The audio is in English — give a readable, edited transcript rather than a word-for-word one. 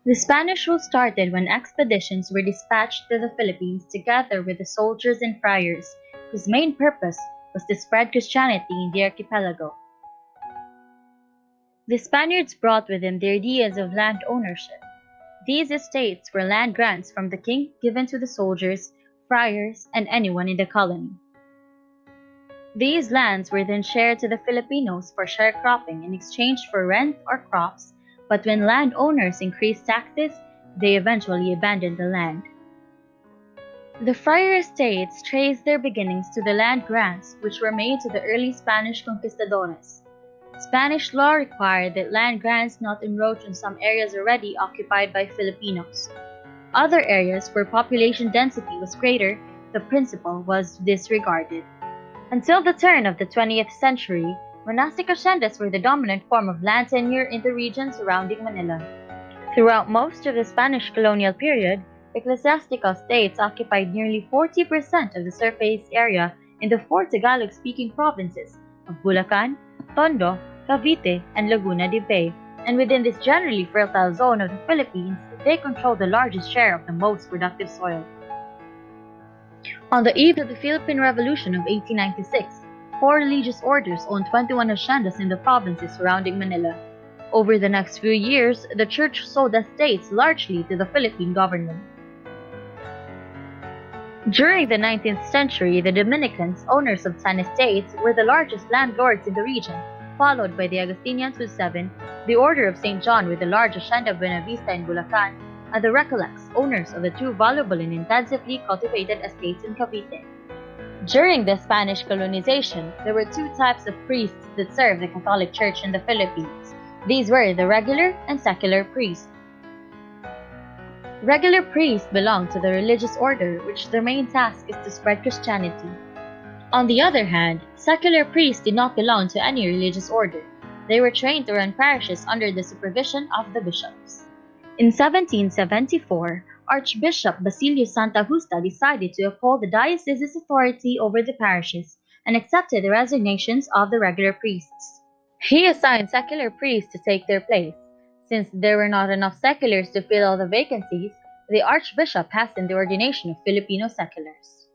The Spanish rule started when expeditions were dispatched to the Philippines together with the soldiers and friars, whose main purpose was to spread Christianity in the archipelago. The Spaniards brought with them the ideas of land ownership. These estates were land grants from the king given to the soldiers, friars, and anyone in the colony. These lands were then shared to the Filipinos for sharecropping in exchange for rent or crops, but when landowners increased taxes, they eventually abandoned the land. The friar estates trace their beginnings to the land grants which were made to the early Spanish conquistadores. Spanish law required that land grants not encroach on some areas already occupied by Filipinos. Other areas where population density was greater, the principle was disregarded. Until the turn of the 20th century, monastic haciendas were the dominant form of land tenure in the region surrounding Manila. Throughout most of the Spanish colonial period, ecclesiastical states occupied nearly 40% of the surface area in the four Tagalog-speaking provinces of Bulacan, Tondo, Cavite, and Laguna de Bay, and within this generally fertile zone of the Philippines, they controlled the largest share of the most productive soil. On the eve of the Philippine Revolution of 1896, four religious orders owned 21 haciendas in the provinces surrounding Manila. Over the next few years, the church sold estates largely to the Philippine government. During the 19th century, the Dominicans, owners of 10 estates, were the largest landlords in the region, followed by the Agustinians with 7, the Order of St. John with the large Hacienda Buenavista in Bulacan, and the Recollects, owners of the two valuable and intensively cultivated estates in Cavite. During the Spanish colonization, there were two types of priests that served the Catholic Church in the Philippines. These were the regular and secular priests. Regular priests belonged to the religious order, which their main task is to spread Christianity. On the other hand, secular priests did not belong to any religious order. They were trained to run parishes under the supervision of the bishops. In 1774, Archbishop Basilio Santa Justa decided to uphold the diocese's authority over the parishes and accepted the resignations of the regular priests. He assigned secular priests to take their place. Since there were not enough seculars to fill all the vacancies, the Archbishop hastened the ordination of Filipino seculars.